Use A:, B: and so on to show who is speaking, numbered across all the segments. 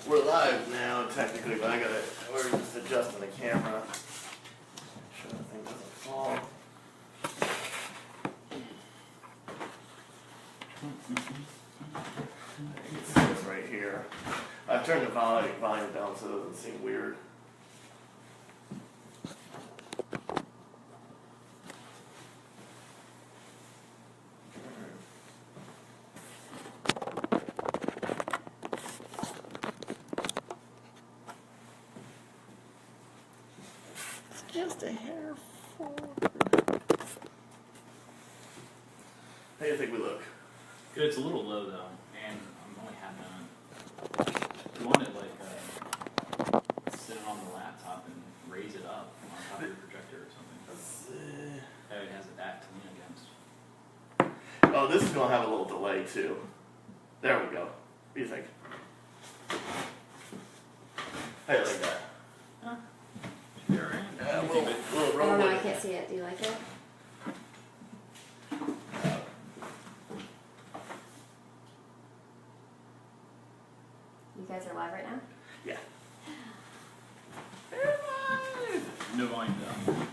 A: We're live now, technically, but we're just adjusting the camera. Make sure the thing doesn't fall. I think it says right here. I've turned the volume down so it doesn't seem weird. Just a hair forward. How do you think we look?
B: Good, it's a little low though, and I'm only half done. You want it like sit it on the laptop and raise it up on top of your projector or something. That it has a back to lean against.
A: Oh, this is going to have a little delay too. There we go. What do you think? How do you like that?
B: Should be alright.
A: We'll
C: I
A: roll
C: don't know,
A: with
C: I
A: it.
C: can't see it. Do you like it? You guys are live right now?
A: Yeah.
B: No volume down.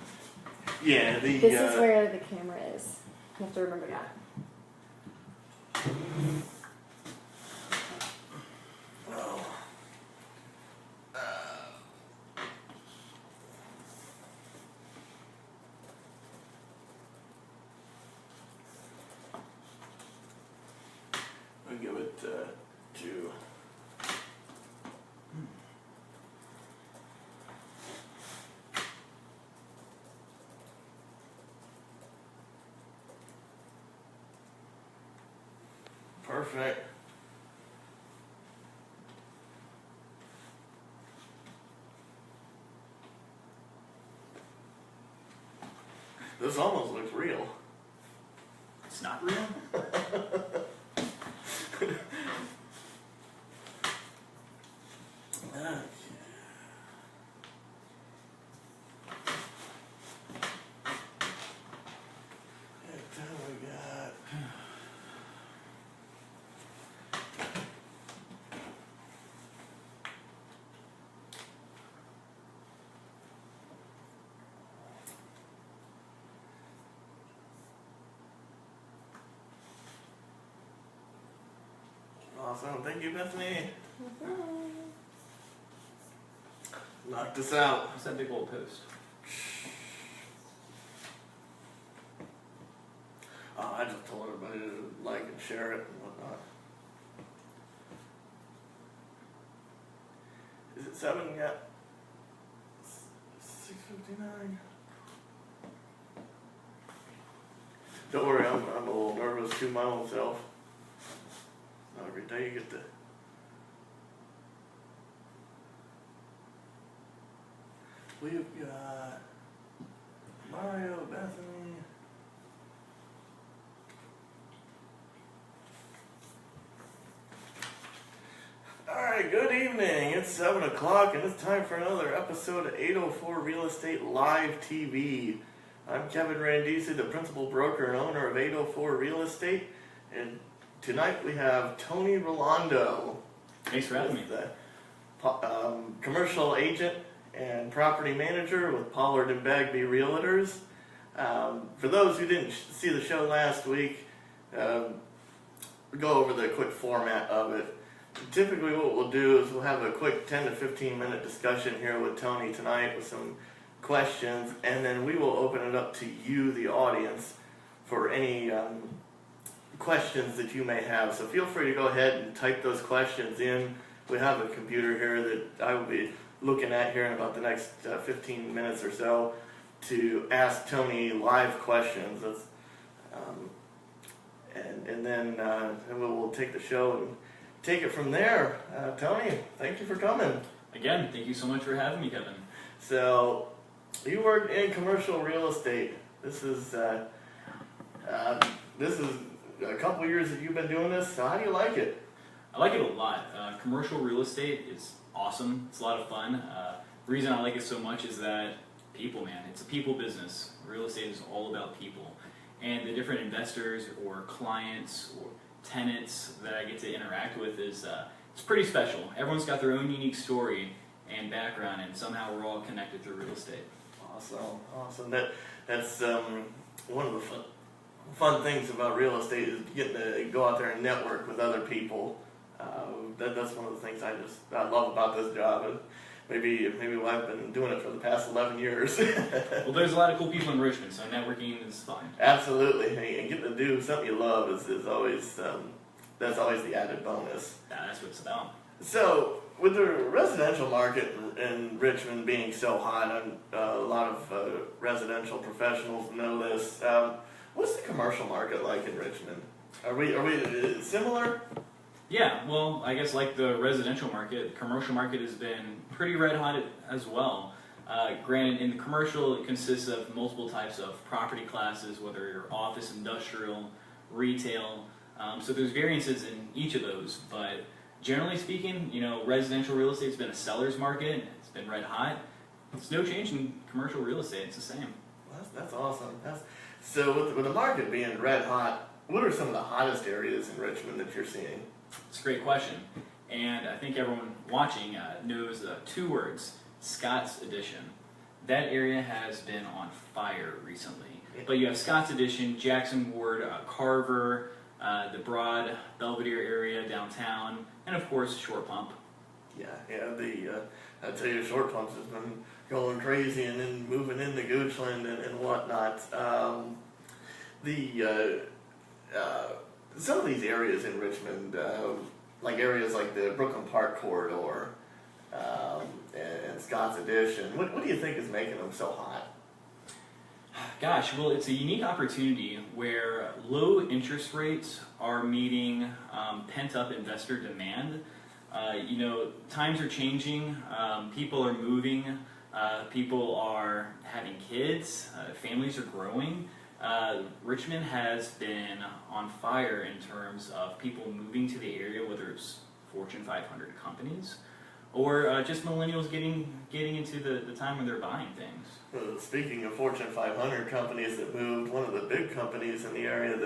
A: Yeah, the.
C: This is where the camera is. You have to remember that.
A: Oh. I'll give it to. Perfect. This almost looks real.
B: It's not real?
A: Okay. What time we got? Awesome. Thank you, Bethany. Knock this out.
B: What's that big old post?
A: I just told everybody to like and share it and whatnot. Is it 7 yet? 6:59. Don't worry, I'm a little nervous too my own self. Not every day you get to. We've got Mario, Bethany. Alright, good evening. It's 7 o'clock and it's time for another episode of 804 Real Estate Live TV. I'm Kevin Randisi, the principal broker and owner of 804 Real Estate. And tonight we have Tony Rolando.
B: Thanks for having me.
A: The commercial agent and property manager with Pollard and Bagby Realtors. For those who didn't see the show last week, we'll go over the quick format of it. Typically what we'll do is we'll have a quick 10 to 15 minute discussion here with Tony tonight with some questions, and then we will open it up to you, the audience, for any questions that you may have. So feel free to go ahead and type those questions in. We have a computer here that I will be looking at here in about the next 15 minutes or so to ask Tony live questions. That's, and then we'll take the show and take it from there. Tony, thank you for coming.
B: Again, thank you so much for having me, Kevin.
A: So, you work in commercial real estate. This is a couple years that you've been doing this. So how do you like it?
B: I like it a lot. Commercial real estate is awesome. It's a lot of fun. The reason I like it so much is that people, man. It's a people business. Real estate is all about people. And the different investors or clients or tenants that I get to interact with is it's pretty special. Everyone's got their own unique story and background, and somehow we're all connected through real estate.
A: Awesome. That's one of the fun things about real estate is getting to go out there and network with other people. That's one of the things I love about this job. And maybe why I've been doing it for the past 11 years.
B: Well, there's a lot of cool people in Richmond, so networking is fun.
A: Absolutely, and getting to do something you love is always that's always the added bonus.
B: Yeah, that's what it's about.
A: So, with the residential market in Richmond being so hot, and a lot of residential professionals know this. What's the commercial market like in Richmond? Are we similar?
B: Yeah, well, I guess like the residential market, the commercial market has been pretty red hot as well. Granted, in the commercial, it consists of multiple types of property classes, whether you're office, industrial, retail. So there's variances in each of those, but generally speaking, residential real estate's been a seller's market. It's been red hot. It's no change in commercial real estate. It's the same.
A: Well, that's awesome. So with the market being red hot, what are some of the hottest areas in Richmond that you're seeing?
B: It's a great question. And I think everyone watching knows two words, Scott's Addition. That area has been on fire recently.
A: Yeah.
B: But you have Scott's Addition, Jackson Ward, Carver, the Broad, Belvedere area downtown, and of course Short Pump.
A: Yeah. I tell you, Short Pumps has been going crazy and then moving into Goochland and whatnot. Some of these areas in Richmond, like areas like the Brooklyn Park corridor and Scott's Addition, what do you think is making them so hot?
B: Gosh, well, it's a unique opportunity where low interest rates are meeting pent-up investor demand. Times are changing, people are moving, people are having kids, families are growing. Richmond has been on fire in terms of people moving to the area, whether it's Fortune 500 companies or just millennials getting into the time when they're buying things.
A: Well, speaking of Fortune 500 companies that moved, one of the big companies in the area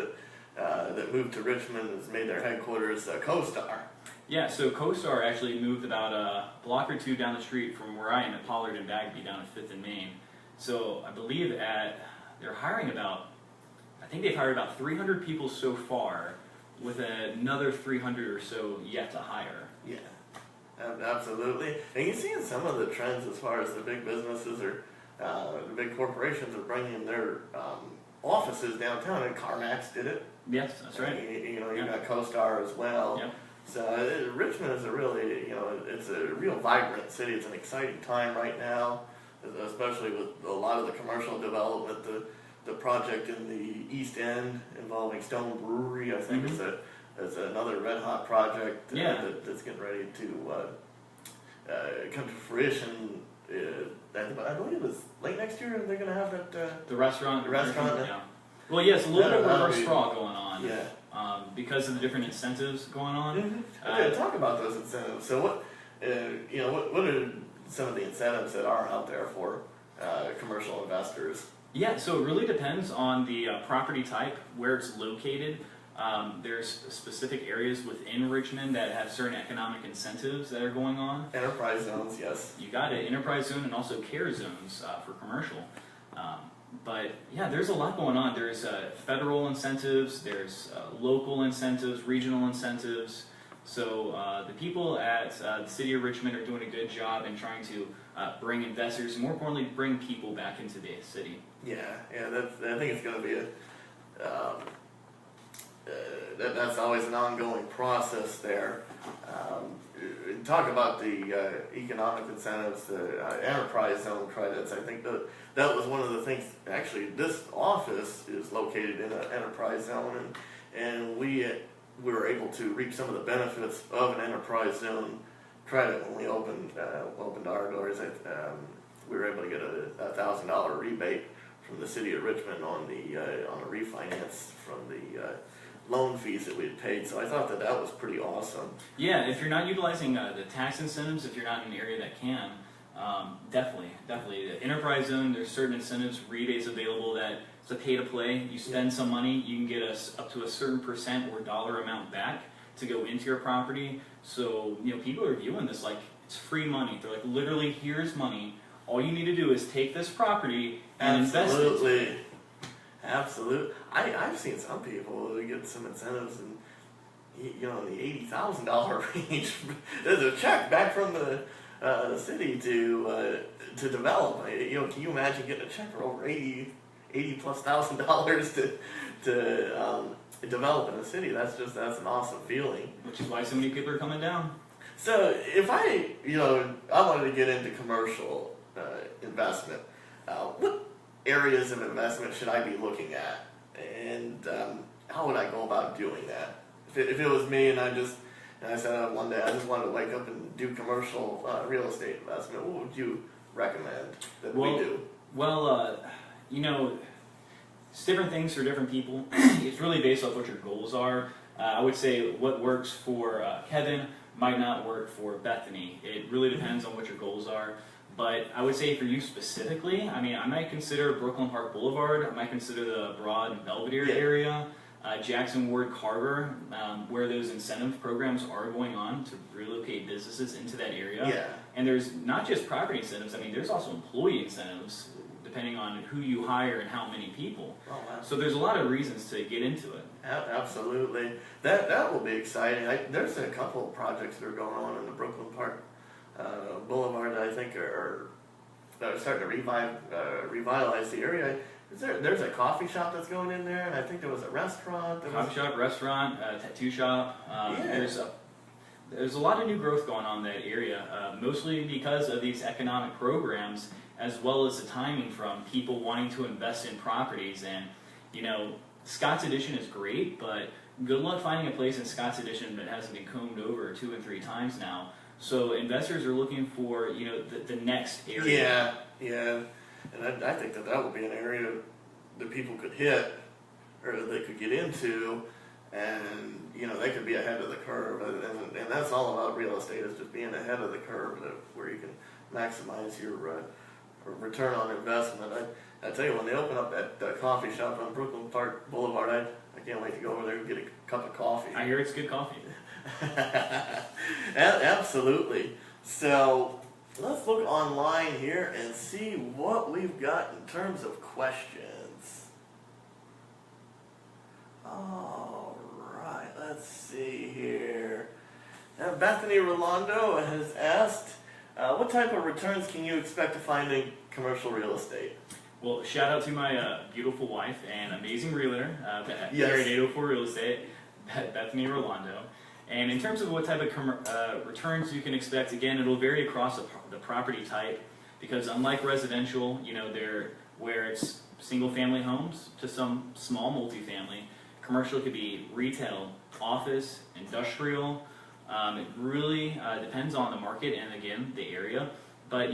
A: that moved to Richmond has made their headquarters CoStar.
B: Yeah, so CoStar actually moved about a block or two down the street from where I am at Pollard and Bagby down at 5th and Main. So I believe they're hiring I think they've hired about 300 people so far, with another 300 or so yet to hire.
A: Yeah, absolutely. And you're seeing some of the trends as far as the big businesses or the big corporations are bringing their offices downtown, and CarMax did it.
B: Yes, that's right.
A: You got CoStar as well.
B: Yep.
A: So Richmond is it's a real vibrant city. It's an exciting time right now, especially with a lot of the commercial development. The project in the East End involving Stone Brewery, I think, is another red hot project that's getting ready to come to fruition. I believe it's late next year. They're going to have that.
B: The restaurant.
A: Yeah.
B: Well, yes, a little bit of reverse straw going on.
A: Yeah.
B: Because of the different incentives going on.
A: Mm-hmm. Okay, talk about those incentives. So what are some of the incentives that are out there for commercial investors?
B: Yeah, so it really depends on the property type, where it's located. There's specific areas within Richmond that have certain economic incentives that are going on.
A: Enterprise zones, yes.
B: You got it, enterprise zone and also care zones for commercial. But yeah, there's a lot going on. There's federal incentives, there's local incentives, regional incentives. So the people at the city of Richmond are doing a good job in trying to bring investors, and more importantly, bring people back into the city.
A: Yeah, I think it's going to be that's always an ongoing process there. Talk about the economic incentives, the enterprise zone credits. I think that was one of the things. Actually, this office is located in an enterprise zone, and we were able to reap some of the benefits of an enterprise zone credit when we opened our doors. We were able to get a $1,000 rebate from the city of Richmond on a refinance from the loan fees that we had paid. So I thought that was pretty awesome.
B: Yeah, if you're not utilizing the tax incentives, if you're not in an area that can, definitely. The enterprise zone, there's certain incentives, rebates available that it's a pay to play. You spend some money, you can get up to a certain percent or dollar amount back to go into your property. So, people are viewing this like it's free money. They're like, literally, here's money. All you need to do is take this property and invest it.
A: Absolutely. Absolutely. I've seen some people get some incentives and in the $80,000 range. There's a check back from the city to develop. Can you imagine getting a check for over $80,000+ to develop in a city? That's an awesome feeling.
B: Which is why so many people are coming down.
A: So if I wanted to get into commercial investment, what areas of investment should I be looking at, and how would I go about doing that? If it was me and I said one day I just wanted to wake up and do commercial real estate investment, what would you recommend that we do?
B: Well, it's different things for different people. It's really based off what your goals are. I would say what works for Kevin might not work for Bethany. It really depends on what your goals are. But I would say for you specifically, I might consider Brooklyn Park Boulevard. I might consider the Broad and Belvedere area, Jackson Ward Carver, where those incentive programs are going on to relocate businesses into that area.
A: Yeah.
B: And there's not just property incentives. There's also employee incentives, depending on who you hire and how many people.
A: Oh, wow.
B: So there's a lot of reasons to get into it.
A: Absolutely. That will be exciting. There's a couple of projects that are going on in the Brooklyn Park Boulevard that I think are starting to revitalize the area. There's a coffee shop that's going in there, and I think there was a restaurant.
B: Restaurant, tattoo shop. There's a lot of new growth going on in that area, mostly because of these economic programs, as well as the timing from people wanting to invest in properties. And Scott's Addition is great, but good luck finding a place in Scott's Addition that hasn't been combed over 2 and 3 times now. So investors are looking for the next area.
A: Yeah, and I think that would be an area that people could hit, or that they could get into, and they could be ahead of the curve. And that's all about real estate, is just being ahead of the curve, where you can maximize your return on investment. I tell you, when they open up that coffee shop on Brooklyn Park Boulevard, I can't wait to go over there and get a cup of coffee.
B: I hear it's good coffee.
A: Absolutely. So let's look online here and see what we've got in terms of questions. All right, let's see here. Bethany Rolando has asked, what type of returns can you expect to find in commercial real estate?
B: Well, shout out to my beautiful wife and amazing realtor,
A: Yes.
B: here at 804 Real Estate, Bethany Rolando. And in terms of what type of returns you can expect, again, it'll vary across the property type, because unlike residential, where it's single-family homes to some small multifamily, commercial could be retail, office, industrial. It really depends on the market and, again, the area. But,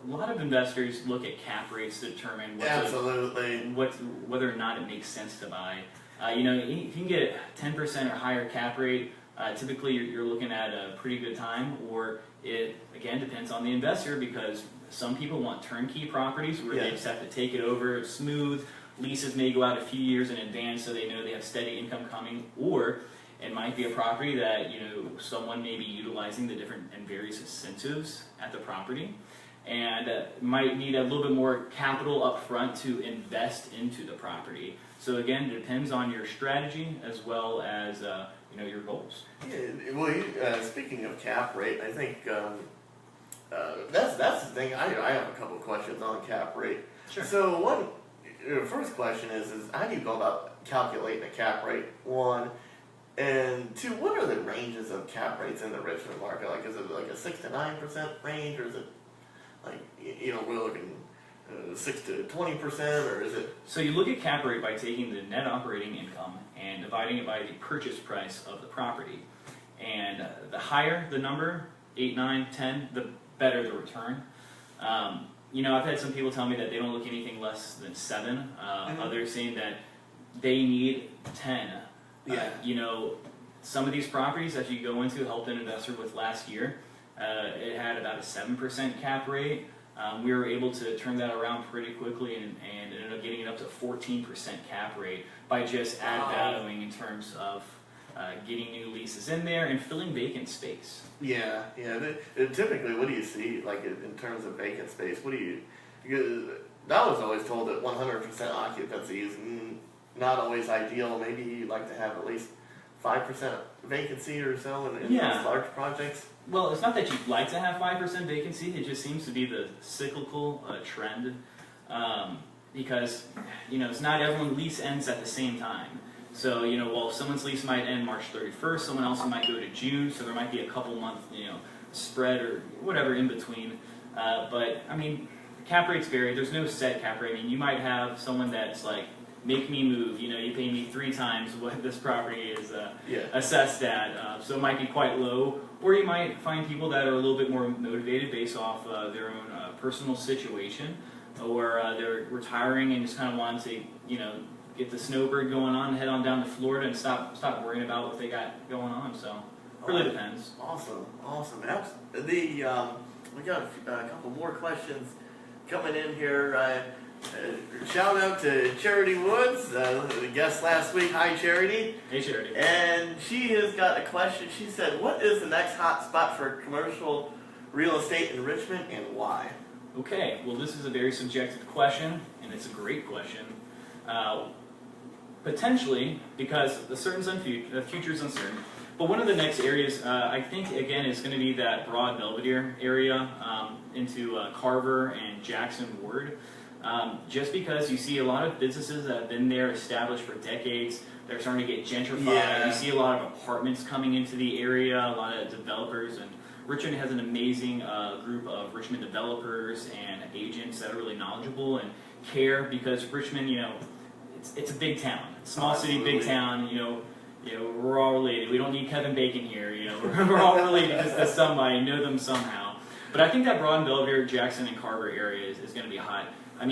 B: a lot of investors look at cap rates to determine whether or not it makes sense to buy. If you can get 10% or higher cap rate, typically you're looking at a pretty good time. Or it, again, depends on the investor, because some people want turnkey properties where they just have to take it over, it's smooth. Leases may go out a few years in advance, so they know they have steady income coming. Or it might be a property that someone may be utilizing the different and various incentives at the property, and might need a little bit more capital up front to invest into the property. So again, it depends on your strategy as well as your goals.
A: Yeah, well, speaking of cap rate, I think that's the thing. I have a couple of questions on cap rate.
B: Sure.
A: So first question is how do you go about calculating a cap rate? 1, and 2, what are the ranges of cap rates in the Richmond market? Like, is it like a 6 to 9% range, or is it like we're looking 6 to 20%, or is it?
B: So you look at cap rate by taking the net operating income and dividing it by the purchase price of the property. And the higher the number, 8, 9, 10, the better the return. I've had some people tell me that they don't look anything less than 7. Others saying that they need 10. Some of these properties that you go into, helped an investor with last year, it had about a 7% cap rate. We were able to turn that around pretty quickly and ended up getting it up to 14% cap rate by just add valuing in terms of getting new leases in there, and filling vacant space.
A: Yeah. Typically, what do you see, like, in terms of vacant space? What do you... Because I was always told that 100% occupancy is not always ideal. Maybe you like to have at least 5% vacancy or so in those large projects.
B: Well, it's not that you'd like to have 5% vacancy. It just seems to be the cyclical trend. Because, it's not everyone's lease ends at the same time. So, while someone's lease might end March 31st, someone else might go to June, so there might be a couple month, spread or whatever in between. But, cap rates vary. There's no set cap rate. You might have someone that's like, make me move, you pay me 3 times what this property is assessed at. So it might be quite low. Or you might find people that are a little bit more motivated based off their own personal situation. Or they're retiring and just kind of want to, get the snowbird going on, head on down to Florida and stop worrying about what they got going on. So it really depends.
A: Awesome. We got a couple more questions coming in here. Shout out to Charity Woods, the guest last week. Hi, Charity.
B: Hey, Charity.
A: And she has got a question. She said, "What is the next hot spot for commercial real estate in Richmond, and why?"
B: Okay, well, this is a very subjective question, and it's a great question. Potentially, because the future is uncertain. But one of the next areas, I think, again, is going to be that broad Belvedere area into Carver and Jackson Ward. Just because you see a lot of businesses that have been there established for decades, they're starting to get gentrified.
A: Yeah.
B: You see a lot of apartments coming into the area, a lot of developers, and Richmond has an amazing group of Richmond developers and agents that are really knowledgeable and care, because Richmond, it's a big town, small city, big town. We're all related. We don't need Kevin Bacon here. We're all related just to somebody, know them somehow. But I think that broad Belvedere, Jackson, and Carver area is going to be hot. At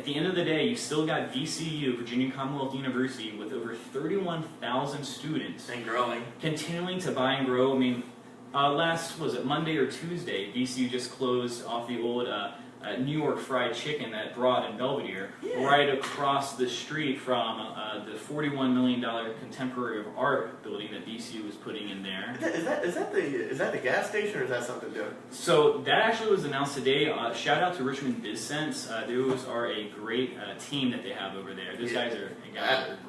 B: the end of the day, you still got VCU, Virginia Commonwealth University, with over 31,000 students.
A: And growing.
B: Continuing to buy and grow. Monday or Tuesday, VCU just closed off the old New York Fried Chicken at Broad and Belvedere, right across the street from the $41 million Contemporary of Art building that VCU was putting in there.
A: Is that the gas station, or is that something different?
B: So that actually was announced today. Shout out to Richmond BizSense. Those are a great team that they have over there. Those guys are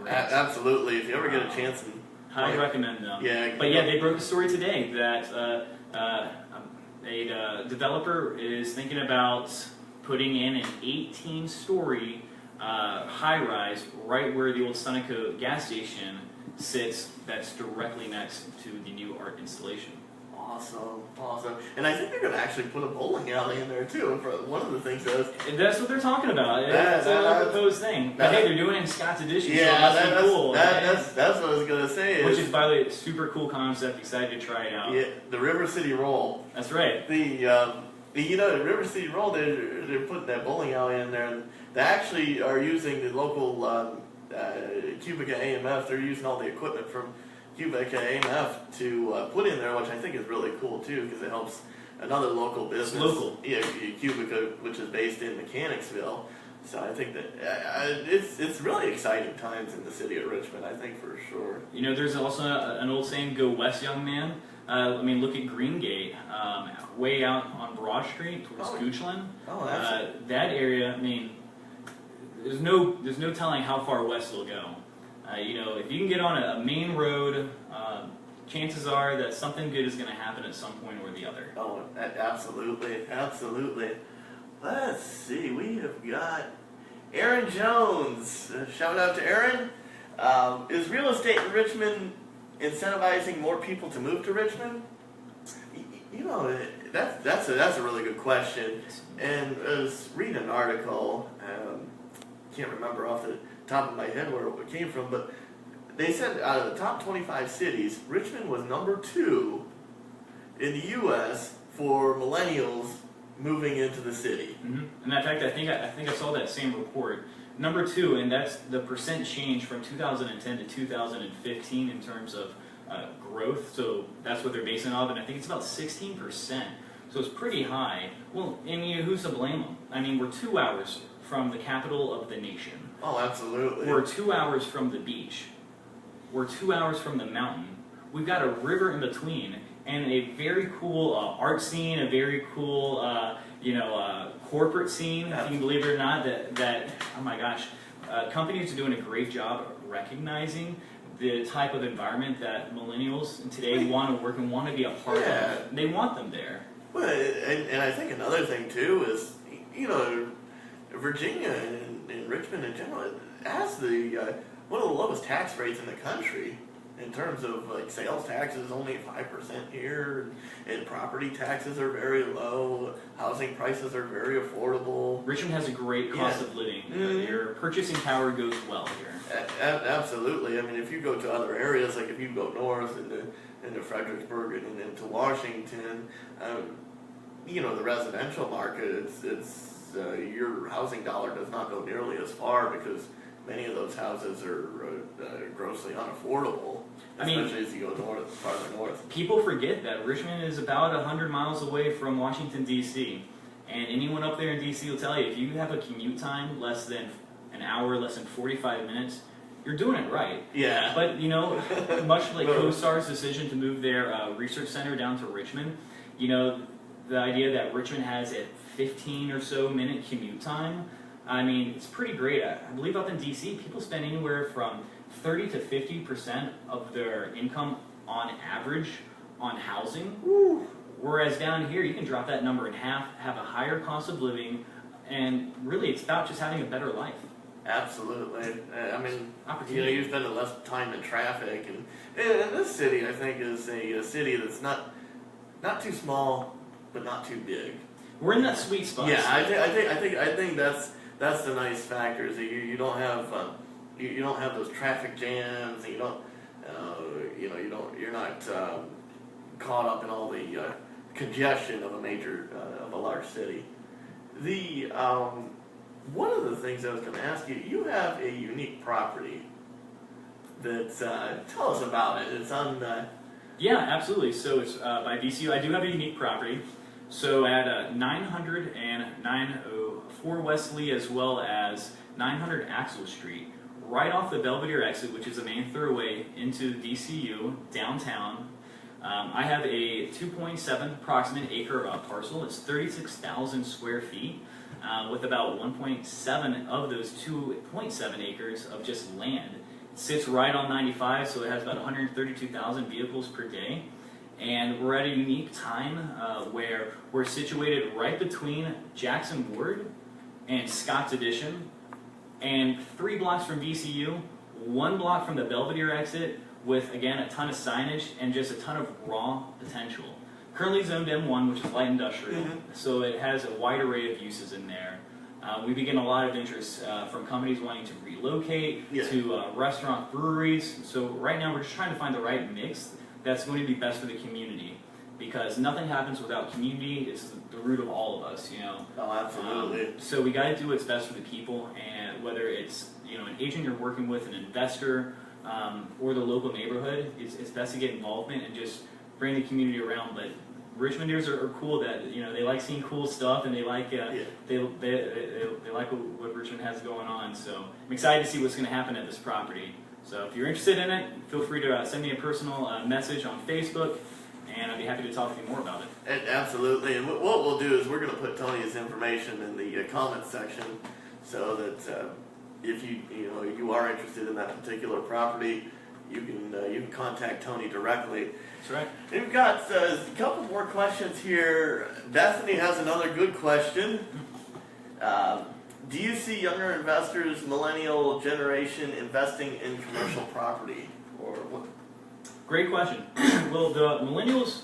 B: great.
A: Absolutely. If you ever get a chance,
B: highly recommend them.
A: Yeah.
B: But they broke the story today that a developer is thinking about putting in an 18-story high-rise right where the old Sunoco gas station sits, that's directly next to the new art installation.
A: Awesome. And I think they're going to actually put a bowling alley in there too. For one of the things
B: that's what they're talking about. That's a proposed thing. But hey, they're doing it in Scott's Addition, so that's cool.
A: That's what I was going to say.
B: Which is, by the way, a super cool concept. Excited to try it out.
A: Yeah, the River City Roll.
B: That's right.
A: The River City Roll, they're putting that bowling alley in there, and they actually are using the local Cubica AMF. They're using all the equipment from Cubica AMF to put in there, which I think is really cool too, because it helps another local business.
B: It's local.
A: Yeah, Cubica, which is based in Mechanicsville. So I think that it's really exciting times in the city of Richmond, I think, for sure.
B: There's also an old saying, "Go west, young man." Look at Greengate, way out on Broad Street towards Goochland. That area, there's no telling how far west it'll go. If you can get on a main road, chances are that something good is going to happen at some point or the other.
A: Oh, absolutely. Let's see, we have got Aaron Jones. Shout out to Aaron. Is real estate in Richmond incentivizing more people to move to Richmond? That's a really good question. And I was reading an article, can't remember off the top of my head where it came from, but they said out of the top 25 cities, Richmond was number 2 in the U.S. for millennials moving into the city.
B: Mm-hmm. And in fact, I think I saw that same report. Number 2, and that's the percent change from 2010 to 2015 in terms of growth. So that's what they're basing it off, and I think it's about 16%. So it's pretty high. Well, and who's to blame them? We're 2 hours from the capital of the nation.
A: Oh, absolutely.
B: We're 2 hours from the beach. We're 2 hours from the mountain. we've got a river in between, and a very cool art scene, a very cool corporate scene, if you can believe it or not. That oh my gosh, companies are doing a great job recognizing the type of environment that millennials today want to work and want to be a part of. They want them there.
A: Well, and I think another thing too is, Virginia and Richmond in general has the one of the lowest tax rates in the country in terms of like sales taxes, only 5% here, and property taxes are very low. Housing prices are very affordable.
B: Richmond has a great cost of living. Your purchasing power goes well here.
A: Absolutely. I mean, if you go to other areas, like if you go north into Fredericksburg and into Washington, the residential market, it's your housing dollar does not go nearly as far because many of those houses are grossly unaffordable, especially as you go farther north.
B: People forget that Richmond is about 100 miles away from Washington, D.C., and anyone up there in D.C. will tell you, if you have a commute time less than an hour, less than 45 minutes, you're doing it right.
A: Yeah.
B: But, much like CoStar's decision to move their research center down to Richmond, the idea that Richmond has a 15 or so minute commute time, I mean, it's pretty great. I believe up in D.C., people spend anywhere from 30 to 50% of their income on average on housing.
A: Woo.
B: Whereas down here, you can drop that number in half, have a higher cost of living, and really it's about just having a better life.
A: Absolutely. I mean,
B: Opportunity.
A: you spend less time in traffic, and this city, I think, is a city that's not too small, but not too big.
B: We're in that sweet spot.
A: Yeah, I think that's the nice factor is that you don't have you don't have those traffic jams, and you're not caught up in all the congestion of a large city. The one of the things I was going to ask you, you have a unique property that tell us about it. It's on.
B: Yeah, absolutely. So it's by VCU. I do have a unique property. So at 900 and 904 Wesley, as well as 900 Axel Street, right off the Belvedere exit, which is the main thoroughway into DCU downtown. I have a 2.7 approximate acre parcel. It's 36,000 square feet, with about 1.7 of those 2.7 acres of just land. It sits right on 95, so it has about 132,000 vehicles per day. And we're at a unique time where we're situated right between Jackson Ward and Scott's Addition, and 3 blocks from VCU, 1 block from the Belvedere exit, with, again, a ton of signage and just a ton of raw potential. Currently zoned M1, which is light industrial, so it has a wide array of uses in there. We begin a lot of interest from companies wanting to relocate to restaurant breweries. So right now we're just trying to find the right mix that's going to be best for the community, because nothing happens without community. It's the root of all of us,
A: Oh, absolutely.
B: So we got to do what's best for the people, and whether it's an agent you're working with, an investor, or the local neighborhood, it's best to get involvement and just bring the community around. But Richmonders are cool that they like seeing cool stuff, and they like they like what Richmond has going on. So I'm excited to see what's going to happen at this property. So if you're interested in it, feel free to send me a personal message on Facebook, and I'd be happy to talk to you more about it.
A: Absolutely. And what we'll do is we're going to put Tony's information in the comments section, so that if you are interested in that particular property, you can contact Tony directly.
B: That's right.
A: And we've got a couple more questions here. Bethany has another good question. Do you see younger investors, millennial generation, investing in commercial property, or what?
B: Great question. Well, the millennials.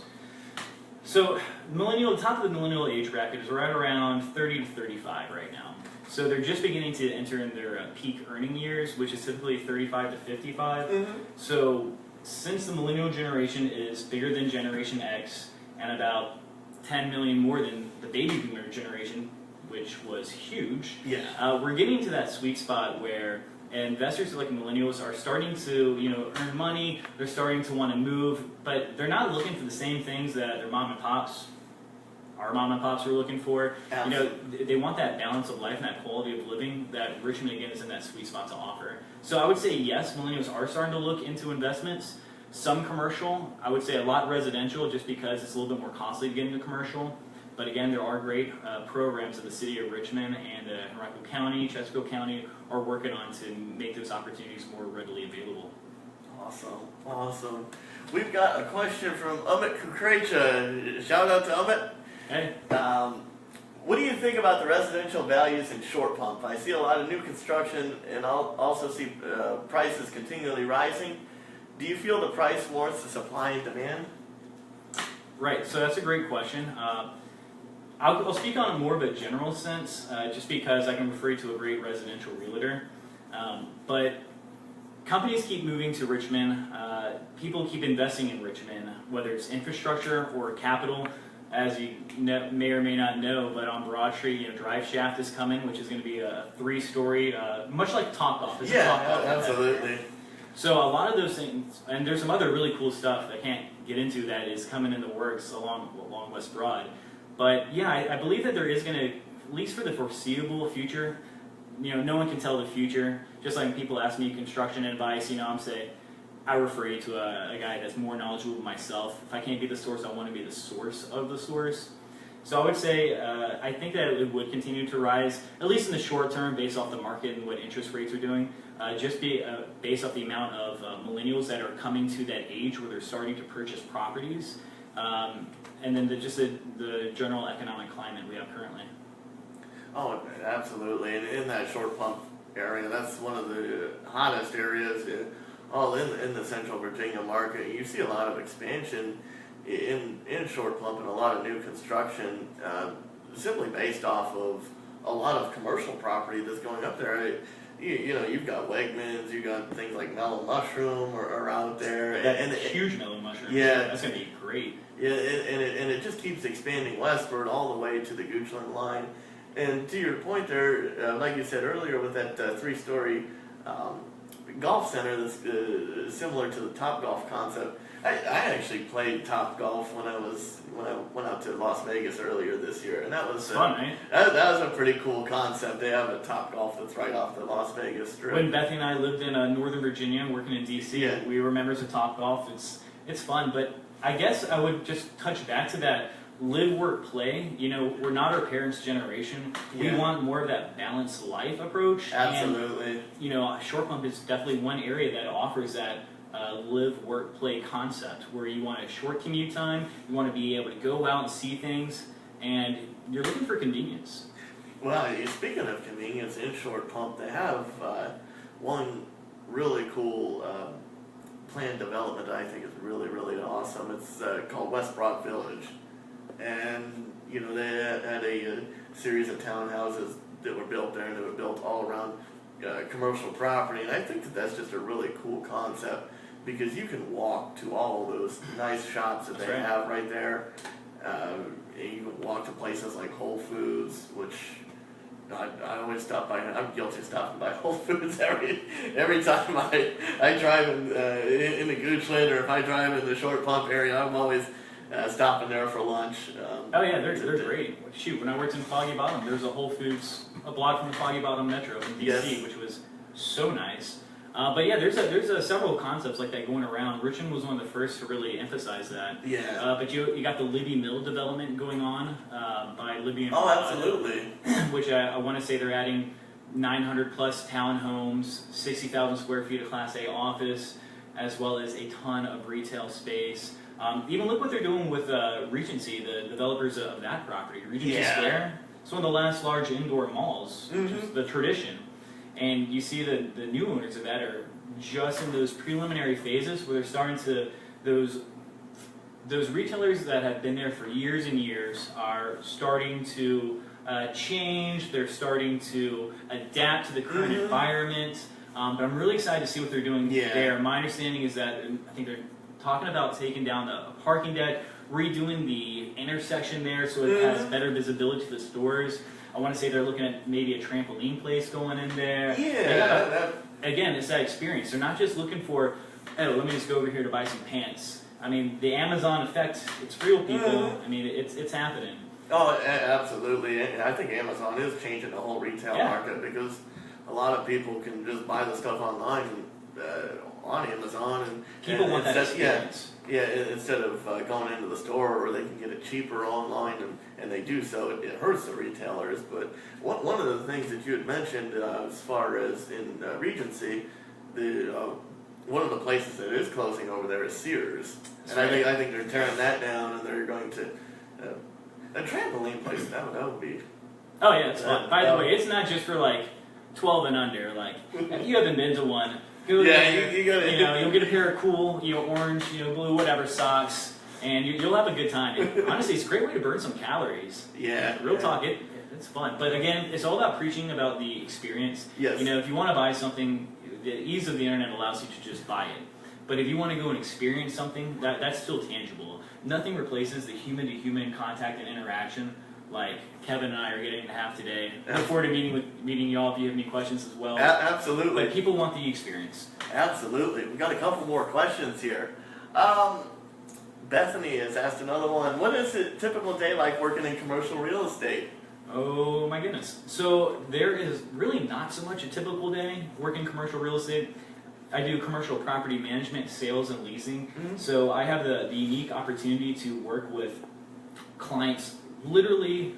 B: So, the top of the millennial age bracket is right around 30 to 35 right now. So they're just beginning to enter in their peak earning years, which is typically 35 to 55. So since the millennial generation is bigger than Generation X and about 10 million more than the baby boomer generation, which was huge, we're getting to that sweet spot where investors like millennials are starting to earn money. They're starting to want to move, but they're not looking for the same things that their mom and pops, our mom and pops, were looking for. They want that balance of life and that quality of living that Richmond, again, is in that sweet spot to offer. So I would say yes, millennials are starting to look into investments, some commercial. I would say a lot residential, just because it's a little bit more costly to get into commercial. But again, there are great programs that the city of Richmond and Henrico County, Chesapeake County are working on to make those opportunities more readily available.
A: Awesome. We've got a question from Amit Kukrecha. Shout out to Amit.
B: Hey.
A: What do you think about the residential values in Short Pump? I see a lot of new construction, and I'll also see prices continually rising. Do you feel the price warrants the supply and demand?
B: Right, so that's a great question. I'll speak on more of a general sense, just because I can refer you to a great residential realtor. But companies keep moving to Richmond. People keep investing in Richmond, whether it's infrastructure or capital. As you may or may not know, but on Broad Street, Drive Shaft is coming, which is going to be a 3-story, much like Topgolf.
A: Absolutely.
B: So a lot of those things, and there's some other really cool stuff I can't get into that is coming in the works along West Broad. But yeah, I believe that there is going to, at least for the foreseeable future, no one can tell the future. Just like when people ask me construction advice, I'm saying, I refer you to a guy that's more knowledgeable than myself. If I can't be the source, I want to be the source of the source. So I would say I think that it would continue to rise, at least in the short term, based off the market and what interest rates are doing. Based off the amount of millennials that are coming to that age where they're starting to purchase properties, and then the general economic climate we have currently.
A: Oh, absolutely. And in that Short Pump area, that's one of the hottest areas. All in the Central Virginia market. You see a lot of expansion in Short Pump and a lot of new construction, simply based off of a lot of commercial property that's going up there. You've got Wegmans, you've got things like Mellow Mushroom are out there.
B: And huge Mellow Mushroom.
A: Yeah.
B: That's going to be great.
A: Yeah, and it just keeps expanding westward all the way to the Goochland line. And to your point there, like you said earlier, with that 3-story golf center that's similar to the Topgolf concept. I actually played Topgolf when I went out to Las Vegas earlier this year, and that was
B: fun, eh?
A: That was a pretty cool concept. They have a Topgolf that's right off the Las Vegas Strip.
B: When Bethany and I lived in Northern Virginia, working in DC, we were members of Topgolf. It's fun, but I guess I would just touch back to that. Live, work, play. We're not our parents' generation. We want more of that balanced life approach.
A: Absolutely.
B: And, Short Pump is definitely one area that offers that live, work, play concept where you want a short commute time, you want to be able to go out and see things, and you're looking for convenience.
A: Well, speaking of convenience, in Short Pump, they have one really cool planned development that I think is really, really awesome. It's called West Broad Village. And, they had a series of townhouses that were built there, and they were built all around commercial property. And I think that that's just a really cool concept because you can walk to all of those nice shops that they have right there. And you can walk to places like Whole Foods, which I always stop by. I'm guilty of stopping by Whole Foods every time I drive in the Goochland, or if I drive in the Short Pump area, I'm always stopping there for lunch.
B: Oh yeah, they're great. Shoot, when I worked in Foggy Bottom, there was a Whole Foods a block from the Foggy Bottom Metro in DC, which was so nice. But yeah, there's several concepts like that going around. Richmond was one of the first to really emphasize that.
A: Yeah.
B: But you got the Libby Mill development going on by Libby and
A: absolutely.
B: Which I want to say they're adding 900 plus townhomes, 60,000 square feet of Class A office, as well as a ton of retail space. Even look what they're doing with Regency, the developers of that property. Regency Square, it's one of the last large indoor malls, which is the tradition. And you see the new owners of that are just in those preliminary phases where they're starting to, those retailers that have been there for years and years are starting to change, they're starting to adapt to the current environment. But I'm really excited to see what they're doing there. My understanding is that I think they're talking about taking down the parking deck, redoing the intersection there so it has better visibility to the stores. I want to say they're looking at maybe a trampoline place going in there. Again, it's that experience. They're not just looking for, oh, let me just go over here to buy some pants. I mean, the Amazon effect, it's real, people. I mean, it's happening.
A: Oh, absolutely. And I think Amazon is changing the whole retail market because a lot of people can just buy the stuff online and on Amazon, and
B: People want that experience.
A: Yeah, instead of going into the store where they can get it cheaper online, and they do so, it hurts the retailers. But one of the things that you had mentioned as far as in Regency, one of the places that is closing over there is Sears.
B: That's
A: And
B: right.
A: I think they're tearing that down, and they're going to a trampoline place. That would be.
B: Oh yeah, it's fun. By the
A: that-
B: way, it's not just for like 12 and under. Like if you haven't been to one, go
A: Yeah,
B: there.
A: you gotta-
B: You'll get a pair of cool, orange, blue, whatever socks, and you'll have a good time. And honestly, it's a great way to burn some calories.
A: Yeah,
B: Real
A: yeah.
B: talk, it's fun. But again, it's all about preaching about the experience.
A: Yes.
B: If you want to buy something, the ease of the internet allows you to just buy it. But if you want to go and experience something, that's still tangible. Nothing replaces the human-to-human contact and interaction like Kevin and I are getting to have today. I look forward to meeting y'all if you have any questions as well.
A: Absolutely.
B: But people want the experience.
A: Absolutely. We've got a couple more questions here. Bethany has asked another one. What is a typical day like working in commercial real estate?
B: Oh my goodness. So there is really not so much a typical day working commercial real estate. I do commercial property management, sales, and leasing.
A: Mm-hmm.
B: So I have the unique opportunity to work with clients literally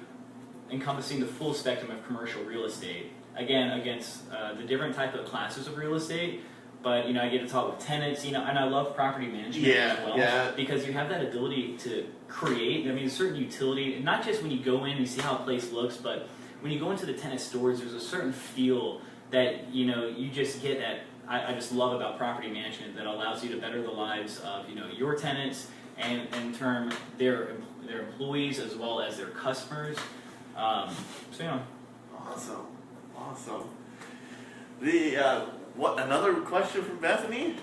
B: encompassing the full spectrum of commercial real estate. Again, against the different type of classes of real estate. But I get to talk with tenants, and I love property management as well.
A: Yeah.
B: Because you have that ability to create, a certain utility, not just when you go in and you see how a place looks, but when you go into the tenant stores, there's a certain feel that, you just get that I just love about property management that allows you to better the lives of, your tenants and in turn their employees as well as their customers.
A: Awesome. Another question from Bethany?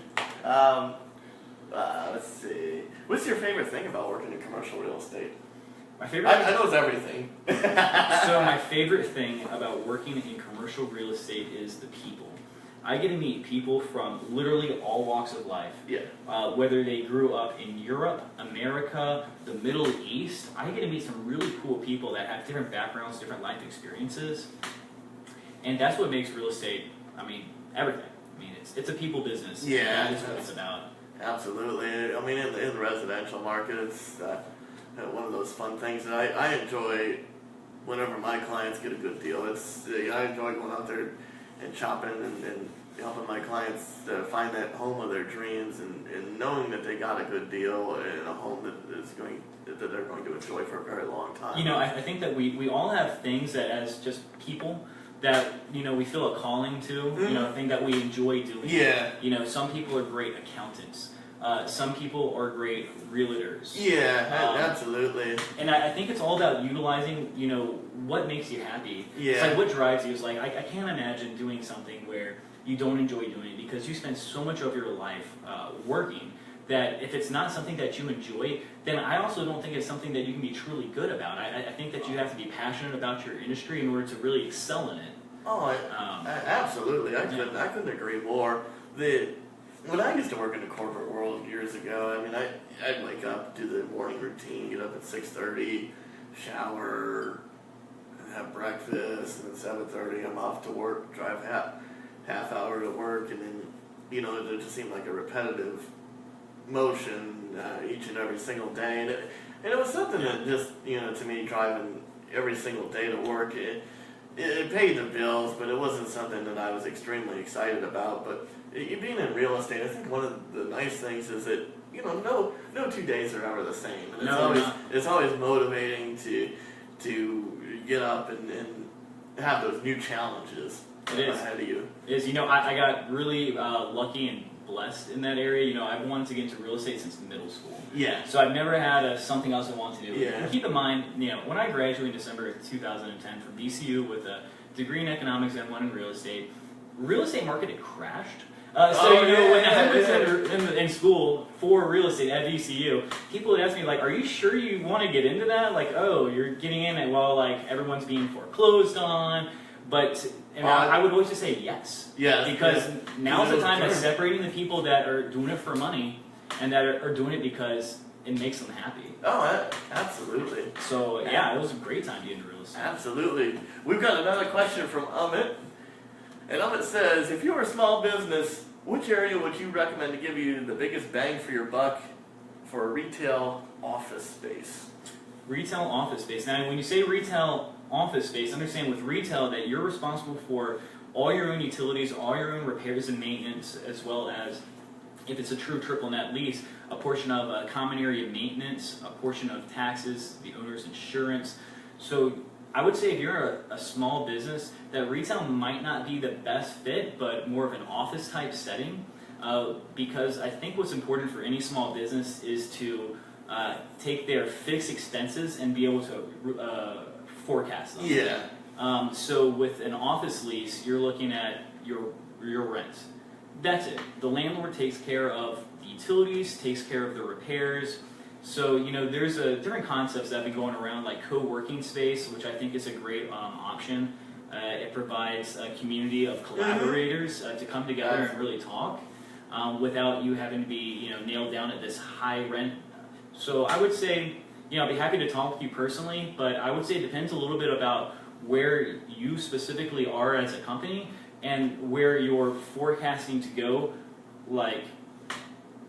A: Let's see. What's your favorite thing about working in commercial real estate?
B: My favorite.
A: I know it's everything.
B: So my favorite thing about working in commercial real estate is the people. I get to meet people from literally all walks of life.
A: Yeah.
B: Whether they grew up in Europe, America, the Middle East, I get to meet some really cool people that have different backgrounds, different life experiences. And that's what makes real estate, everything. It's a people business.
A: Yeah.
B: That is what it's about.
A: Absolutely. In the residential market, it's one of those fun things that I enjoy whenever my clients get a good deal. I enjoy going out there and shopping and helping my clients find that home of their dreams and knowing that they got a good deal in a home that they're going to enjoy for a very long time.
B: I think that we all have things that as just people that we feel a calling to,
A: Mm-hmm.
B: thing that we enjoy doing.
A: Yeah.
B: Some people are great accountants. Some people are great realtors.
A: Yeah, absolutely.
B: And I think it's all about utilizing, what makes you happy.
A: Yeah.
B: It's like what drives you. It's like, I can't imagine doing something where you don't enjoy doing it because you spend so much of your life working that if it's not something that you enjoy, then I also don't think it's something that you can be truly good about. I think that you have to be passionate about your industry in order to really excel in it.
A: Oh, absolutely. I couldn't agree more. When I used to work in the corporate world years ago, I'd wake up, do the morning routine, get up at 6:30, shower, and have breakfast, and at 7:30 I'm off to work, drive half hour to work, and then, it just seemed like a repetitive motion each and every single day. And it was something that just, to me, driving every single day to work, it paid the bills, but it wasn't something that I was extremely excited about. But being in real estate, I think one of the nice things is that no 2 days are ever the same, and it's always motivating to get up and have those new challenges ahead of you.
B: It is. I got really lucky and blessed in that area. I've wanted to get into real estate since middle school.
A: Yeah.
B: So I've never had something else I want to do.
A: Yeah.
B: And keep in mind, when I graduated in December of 2010 from BCU with a degree in economics and one in real estate market had crashed. When I was in school for real estate at VCU, people would ask me, are you sure you want to get into that? You're getting in it while, everyone's being foreclosed on. But I would always just say yes.
A: Yes.
B: Because now's the time of separating the people that are doing it for money and that are doing it because it makes them happy.
A: Oh, absolutely.
B: So, it was a great time to get into real estate.
A: Absolutely. We've got another question from Amit. And Amit says, if you were a small business which area would you recommend to give you the biggest bang for your buck for a retail office space?
B: Retail office space. Now, when you say retail office space, understand with retail that you're responsible for all your own utilities, all your own repairs and maintenance, as well as, if it's a true triple net lease, a portion of common area maintenance, a portion of taxes, the owner's insurance. So I would say if you're a small business, that retail might not be the best fit, but more of an office type setting. Because I think what's important for any small business is to take their fixed expenses and be able to forecast them.
A: Yeah.
B: So with an office lease, you're looking at your rent. That's it. The landlord takes care of the utilities, takes care of the repairs. So, there's different concepts that have been going around, like co-working space, which I think is a great option. It provides a community of collaborators to come together and really talk without you having to be, nailed down at this high rent. So I would say, I'd be happy to talk with you personally, but I would say it depends a little bit about where you specifically are as a company and where you're forecasting to go, like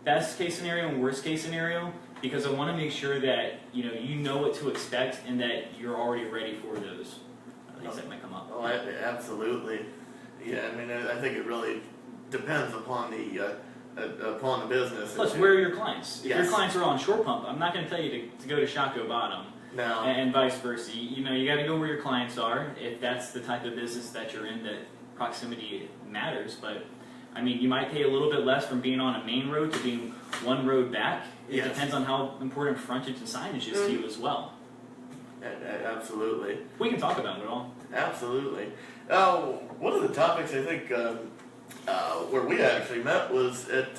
B: best case scenario and worst case scenario, because I want to make sure that you know what to expect and that you're already ready for those things that might come up.
A: Oh, absolutely. Yeah, I mean, I think it really depends upon the business.
B: Plus, where are your clients? If
A: Yes.
B: your clients are on short pump, I'm not going to tell you to go to Shockoe Bottom.
A: No.
B: And vice versa. You got to go where your clients are. If that's the type of business that you're in, that proximity matters. But I mean, you might pay a little bit less from being on a main road to being one road back. It
A: Yes.
B: depends on how important frontage and signage is to you as well.
A: Absolutely.
B: We can talk about it all.
A: Absolutely. One of the topics I think where we actually met was at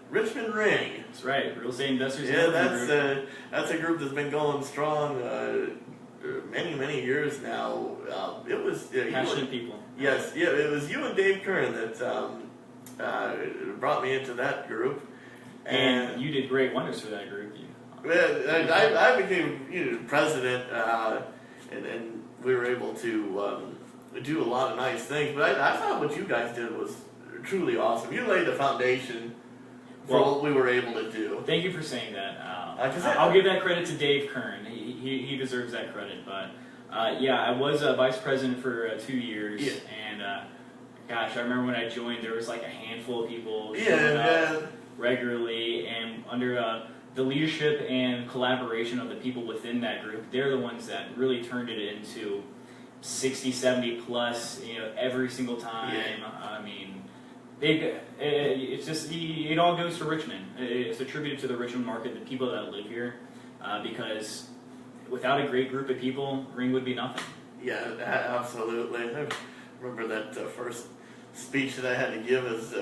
A: Richmond Ring.
B: That's right. Real estate investors.
A: Yeah,
B: Network Group.
A: that's a group that's been going strong many years now. It was
B: Passionate people.
A: Yes, yeah, it was you and Dave Kern that brought me into that group,
B: And you did great wonders for that group.
A: I became president, and we were able to do a lot of nice things. But I thought what you guys did was truly awesome. You laid the foundation for what we were able to do.
B: Thank you for saying that.
A: 'Cause
B: I'll give that credit to Dave Kern. He deserves that credit. But I was vice president for 2 years,
A: Yeah.
B: and gosh, I remember when I joined, there was like a handful of people showing
A: Yeah,
B: up regularly, and under the leadership and collaboration of the people within that group, they're the ones that really turned it into 60, 70 plus, every single time.
A: Yeah.
B: I mean, it's just, it all goes to Richmond. It's attributed to the Richmond market, the people that live here, because without a great group of people, Ring would be nothing.
A: Yeah, absolutely. I remember that first speech that I had to give as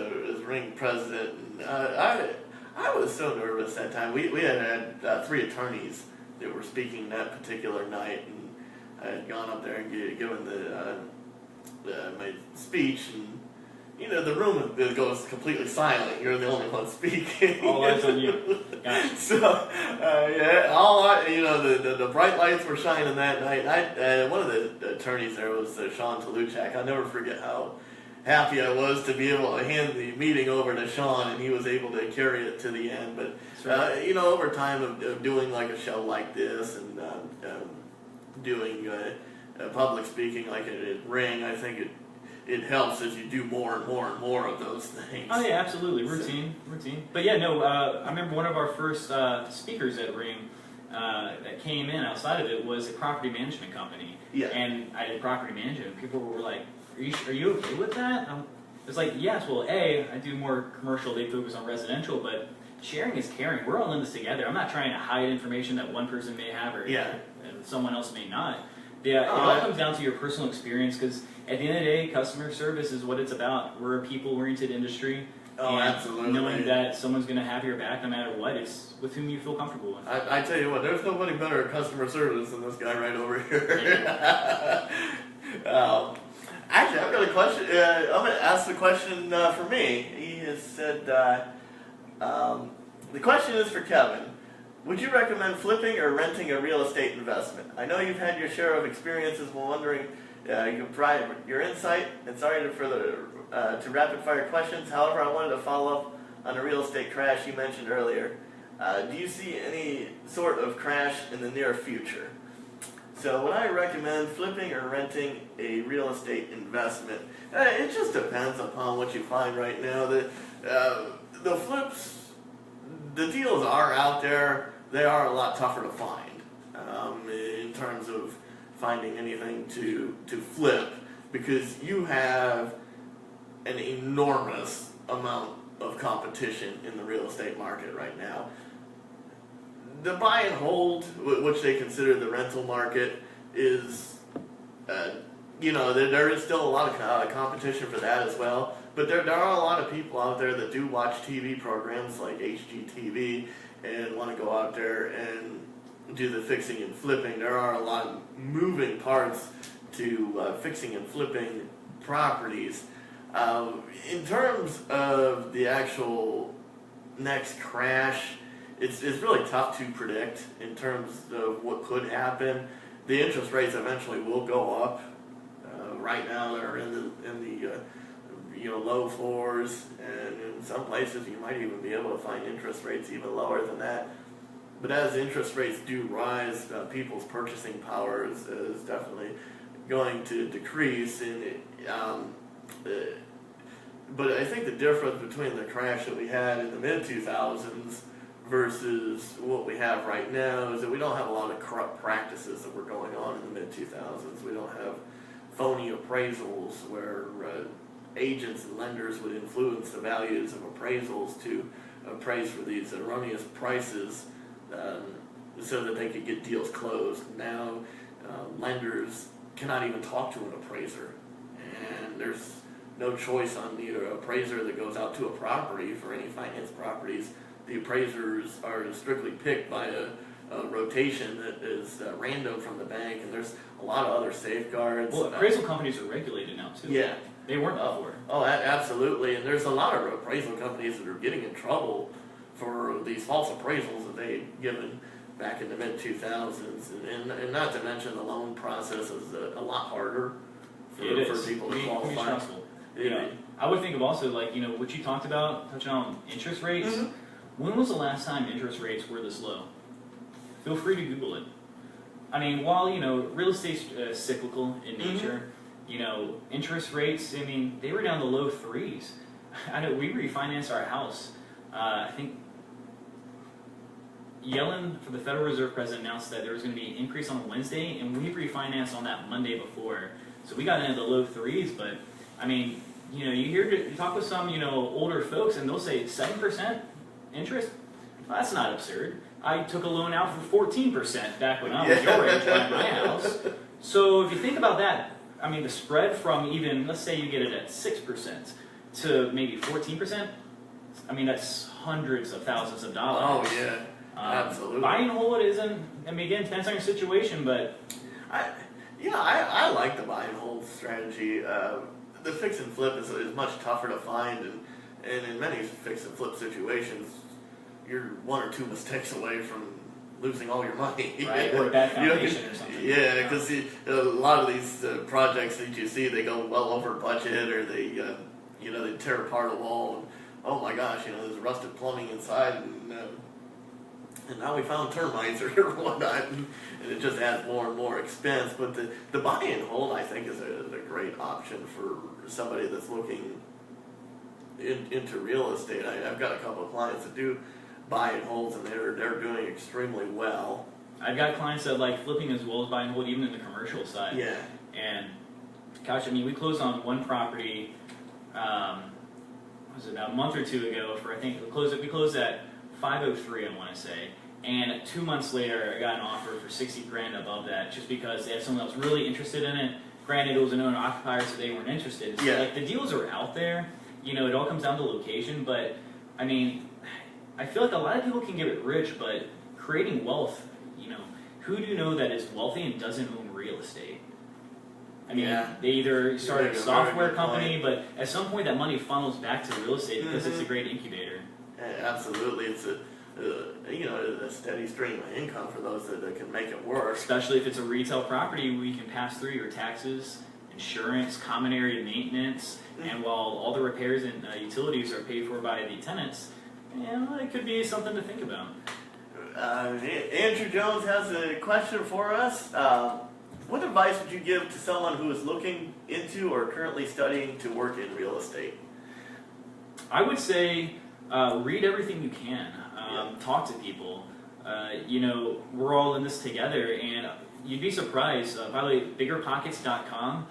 A: Ring president. And, I was so nervous that time. We had 3 attorneys that were speaking that particular night, and I had gone up there and given my speech, and the room goes completely silent. You're the only one speaking.
B: All eyes on you. Got it.
A: So, the bright lights were shining that night. One of the attorneys there was Sean Taluchak. I'll never forget how happy I was to be able to hand the meeting over to Sean, and he was able to carry it to the end. But over time of doing like a show like this and doing public speaking like at Ring, I think it helps as you do more and more and more of those things.
B: Oh yeah, absolutely. Routine. But yeah, no, I remember one of our first speakers at Ring that came in outside of it was a property management company.
A: Yeah.
B: And I did property management. People were like, are you okay with that? It's like, yes, well, I do more commercial, they focus on residential, but sharing is caring. We're all in this together. I'm not trying to hide information that one person may have or someone else may not. It all comes down to your personal experience, because at the end of the day, customer service is what it's about. We're a people-oriented industry.
A: Oh,
B: and
A: absolutely.
B: Knowing that someone's going to have your back no matter what, it's with whom you feel comfortable with.
A: I tell you what, there's nobody better at customer service than this guy right over here. Actually, I've got a question. I'm going to ask the question for me. He has said, the question is for Kevin. would you recommend flipping or renting a real estate investment? I know you've had your share of experiences while wondering. You can provide your insight. And sorry for the to rapid fire questions. However, I wanted to follow up on the real estate crash you mentioned earlier. Do you see any sort of crash in the near future? So would I recommend flipping or renting a real estate investment? It just depends upon what you find right now. The flips, the deals are out there. They are a lot tougher to find in terms of finding anything to flip, because you have an enormous amount of competition in the real estate market right now. The buy and hold, which they consider the rental market, is, there is still a lot of competition for that as well. But there are a lot of people out there that do watch TV programs like HGTV and want to go out there and do the fixing and flipping. There are a lot of moving parts to fixing and flipping properties. In terms of the actual next crash, it's really tough to predict in terms of what could happen. The interest rates eventually will go up. Right now they're in the low fours, and in some places you might even be able to find interest rates even lower than that. But as interest rates do rise, people's purchasing power is definitely going to decrease. But I think the difference between the crash that we had in the mid-2000s versus what we have right now is that we don't have a lot of corrupt practices that were going on in the mid-2000s. We don't have phony appraisals where agents and lenders would influence the values of appraisals to appraise for these erroneous prices so that they could get deals closed. Now, lenders cannot even talk to an appraiser, and there's no choice on the appraiser that goes out to a property for any finance properties. The appraisers are strictly picked by a rotation that is random from the bank, and there's a lot of other safeguards.
B: Well, appraisal companies are regulated now too.
A: Yeah.
B: They weren't before.
A: Absolutely, and there's a lot of appraisal companies that are getting in trouble for these false appraisals that they given back in the mid-2000s, and not to mention the loan process is a lot harder for people to qualify.
B: It's stressful. I would think of also what you talked about, touching on interest rates. Mm-hmm. When was the last time interest rates were this low? Feel free to Google it. I mean, while real estate's cyclical in nature, interest rates, they were down the low threes. I know we refinanced our house. I think Yellen, for the Federal Reserve President, announced that there was going to be an increase on Wednesday, and we refinanced on that Monday before. So we got into the low threes, but you talk with some older folks, and they'll say 7% interest. Well, that's not absurd. I took a loan out for 14% back when I was your age buying my house. So if you think about that, the spread from even, let's say you get it at 6% to maybe 14%, that's hundreds of thousands of dollars.
A: Oh, yeah. Absolutely.
B: Buy and hold isn't, again, depends on your situation, but...
A: I like the buy and hold strategy. The fix and flip is much tougher to find, and in many fix and flip situations, you're one or two mistakes away from losing all your money.
B: Right, or a bad foundation or something.
A: Yeah, because a lot of these projects that you see, they go well over budget, or they tear apart a wall, and oh my gosh, there's rusted plumbing inside, and now we found termites or whatnot, and it just adds more and more expense. But the buy and hold, I think, is a great option for somebody that's looking into real estate. I've got a couple of clients that do buy and holds, and they're doing extremely well.
B: I've got clients that like flipping as well as buy and hold, even in the commercial side.
A: Yeah.
B: And gosh, we closed on one property. Was it about a month or two ago? We closed at 503, I want to say. And 2 months later, I got an offer for $60,000 above that, just because they had someone that was really interested in it. Granted, it was an owner-occupier, so they weren't interested. So, the deals are out there. It all comes down to location. But, I feel like a lot of people can get rich, but creating wealth, who do you know that is wealthy and doesn't own real estate? They either started a software company, but at some point that money funnels back to real estate because it's a great incubator.
A: Absolutely. It's a steady stream of income for those that can make it work.
B: Especially if it's a retail property where you can pass through your taxes, insurance, common area maintenance, and while all the repairs and utilities are paid for by the tenants, it could be something to think about.
A: Andrew Jones has a question for us. What advice would you give to someone who is looking into or currently studying to work in real estate?
B: I would say read everything you can. Talk to people. We're all in this together, and you'd be surprised. By the way, biggerpockets.com,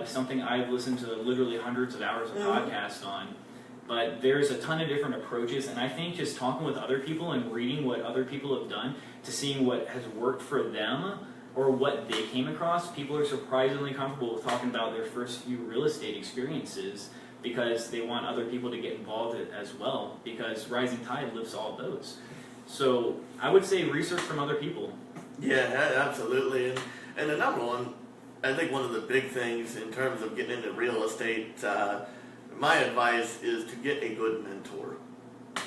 B: something I've listened to literally hundreds of hours of podcasts on. But there's a ton of different approaches, and I think just talking with other people and reading what other people have done to seeing what has worked for them or what they came across, people are surprisingly comfortable with talking about their first few real estate experiences because they want other people to get involved as well, because rising tide lifts all boats. So I would say research from other people.
A: Yeah, absolutely. And the number one, I think one of the big things in terms of getting into real estate, my advice is to get a good mentor.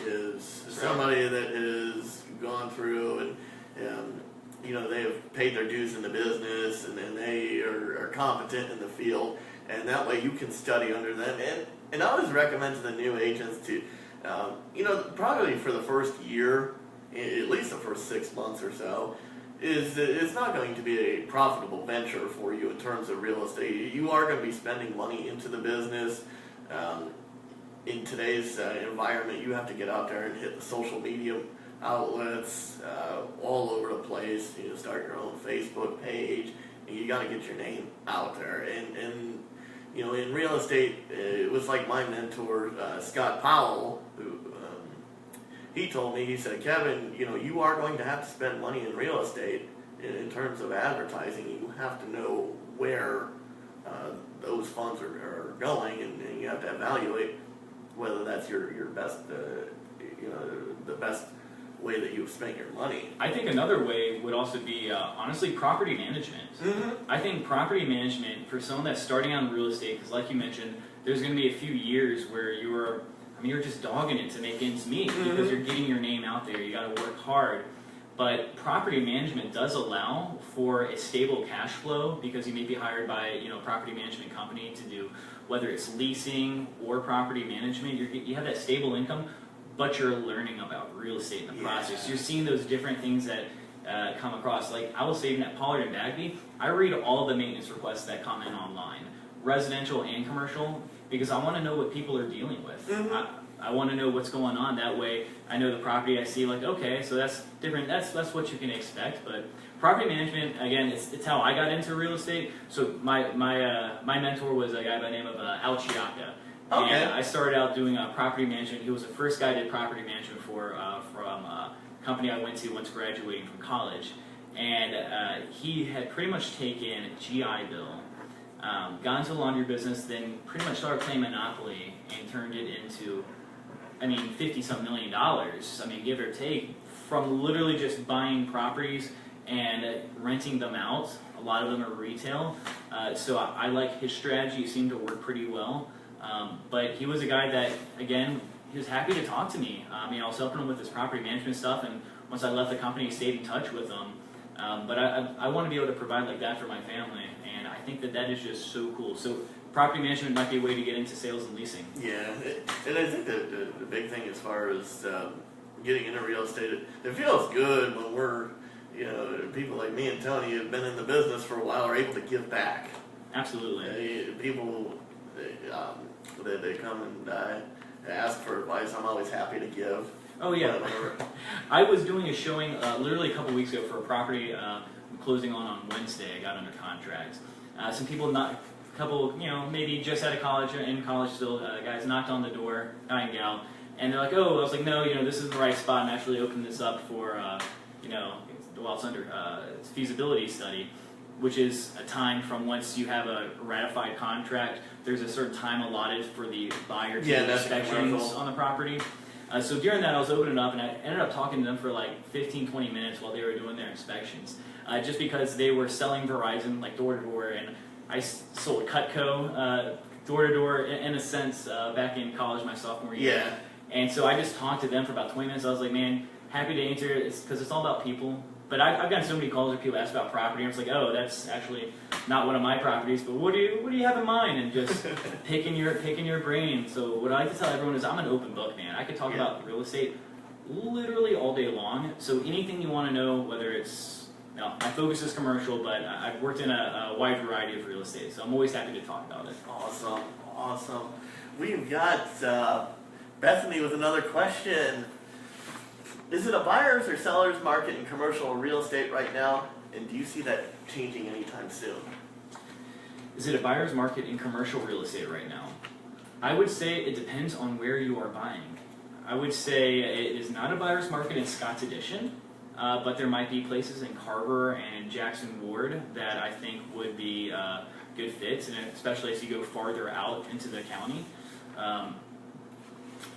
A: Is somebody that has gone through and they have paid their dues in the business and they are competent in the field, and that way you can study under them. And I always recommend to the new agents to, probably for the first year, at least the first 6 months or so, is that it's not going to be a profitable venture for you in terms of real estate. You are going to be spending money into the business. In today's environment, you have to get out there and hit the social media outlets all over the place. Start your own Facebook page, and you got to get your name out there. And in real estate, it was like my mentor, Scott Powell, who he told me, he said, Kevin, you are going to have to spend money in real estate in terms of advertising. You have to know where those funds are going, and you have to evaluate whether that's your best, the best way that you've spent your money.
B: I think another way would also be, honestly, property management. I think property management, for someone that's starting out in real estate, because like you mentioned, there's going to be a few years where you're just dogging it to make ends meet because you're getting your name out there. You got to work hard. But property management does allow for a stable cash flow because you may be hired by a property management company to do, whether it's leasing or property management. You have that stable income, but you're learning about real estate in the process. You're seeing those different things that come across. Like I will say, even at Pollard and Bagby, I read all the maintenance requests that come in online, residential and commercial, because I want to know what people are dealing with. I want to know what's going on. That way, I know the property I see, like, okay, so that's different. That's what you can expect. But property management, again, it's how I got into real estate. So my mentor was a guy by the name of Al Chiaka.
A: Okay.
B: And I started out doing property management. He was the first guy I did property management for from a company I went to once graduating from college. And he had pretty much taken GI Bill, got into the laundry business, then pretty much started playing Monopoly and turned it into, $50-some million, give or take, from literally just buying properties and renting them out. A lot of them are retail. So I like his strategy. It seemed to work pretty well. But he was a guy that, again, he was happy to talk to me. I was helping him with his property management stuff, and once I left the company, I stayed in touch with him. But I want to be able to provide like that for my family, and I think that is just so cool. So property management might be a way to get into sales and leasing.
A: Yeah, and I think the big thing as far as getting into real estate, it feels good when we're, people like me and Tony have been in the business for a while are able to give back.
B: Absolutely.
A: People, they come and ask for advice. I'm always happy to give.
B: Oh yeah. I was doing a showing literally a couple weeks ago for a property I'm closing on Wednesday. I got under contract. Some people maybe just out of college or in college still, guys knocked on the door, guy and gal, and they're like, oh, I was like, no, this is the right spot. I'm actually opening this up for, while it's under feasibility study, which is a time from once you have a ratified contract, there's a certain time allotted for the buyer to do inspections on the property. So during that, I was opening up, and I ended up talking to them for like 15, 20 minutes while they were doing their inspections, just because they were selling Verizon, like door-to-door, and I sold Cutco door-to-door in a sense back in college my sophomore year.
A: Yeah.
B: And so I just talked to them for about 20 minutes. I was like, man, happy to answer it. It's because it's all about people. But I've gotten so many calls where people ask about property, and it's like, oh, that's actually not one of my properties, but what do you have in mind? And just picking your brain. So what I like to tell everyone is I'm an open book, man. I could talk about real estate literally all day long. So anything you want to know, whether it's, my focus is commercial, but I've worked in a wide variety of real estate, so I'm always happy to talk about it.
A: Awesome. We've got Bethany with another question. Is it a buyer's or seller's market in commercial real estate right now? And do you see that changing anytime soon?
B: Is it a buyer's market in commercial real estate right now? I would say it depends on where you are buying. I would say it is not a buyer's market in Scott's Addition, but there might be places in Carver and Jackson Ward that I think would be good fits, and especially as you go farther out into the county.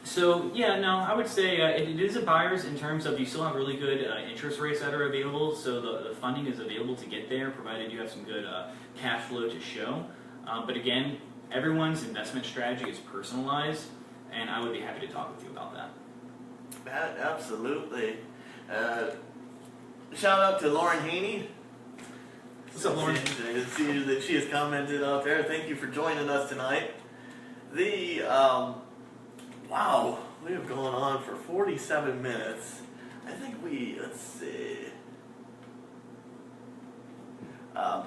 B: I would say it is a buyer's in terms of you still have really good interest rates that are available, so the funding is available to get there, provided you have some good cash flow to show. But again, everyone's investment strategy is personalized, and I would be happy to talk with you about that.
A: Absolutely. Shout out to Lauren Haney.
B: What's up, Lauren?
A: I see that she has commented out there. Thank you for joining us tonight. Wow, we have gone on for 47 minutes. I think let's see. I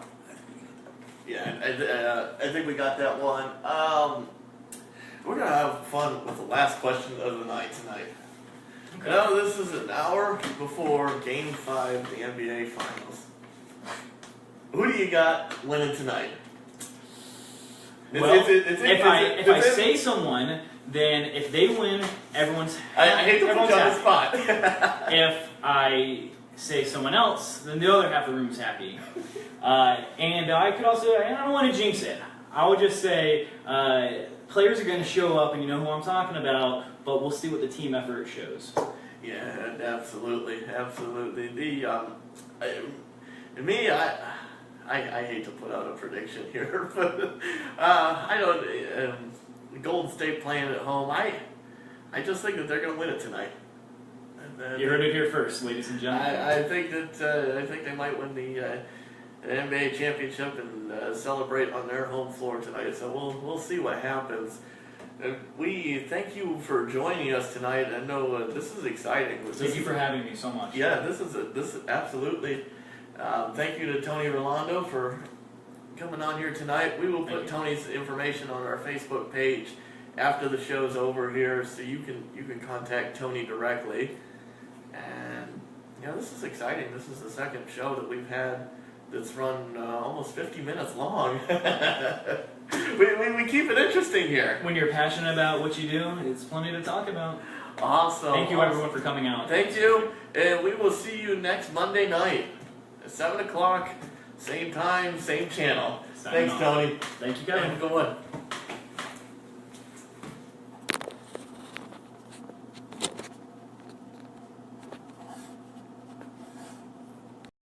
A: think we got that one. We're going to have fun with the last question of the night tonight. Okay. Now, this is an hour before Game 5 of the NBA Finals. Who do you got winning tonight?
B: Well, if I say someone, then if they win, everyone's happy.
A: I hate to put you on the spot.
B: If I say someone else, then the other half of the room's happy. And I could also, and I don't want to jinx it, I would just say players are going to show up, and you know who I'm talking about, but we'll see what the team effort shows.
A: Yeah, absolutely. I hate to put out a prediction here, but I don't. Golden State playing at home. I just think that they're going to win it tonight.
B: You heard it here first, ladies and gentlemen.
A: I think they might win the NBA championship and celebrate on their home floor tonight. So we'll see what happens. We thank you for joining us tonight. I know this is exciting.
B: Thank you for having me so much.
A: Yeah, this is absolutely. Thank you to Tony Rolando for coming on here tonight. We will put Tony's information on our Facebook page after the show's over here, so you can contact Tony directly. And this is exciting. This is the second show that we've had that's run almost 50 minutes long. we keep it interesting here.
B: When you're passionate about what you do, it's plenty to talk about.
A: Awesome.
B: Thank you everyone for coming out.
A: Thank you, and we will see you next Monday night at 7 o'clock, same time, same channel. Thanks, Tony.
B: Thank you, Kevin.
A: Have a good one.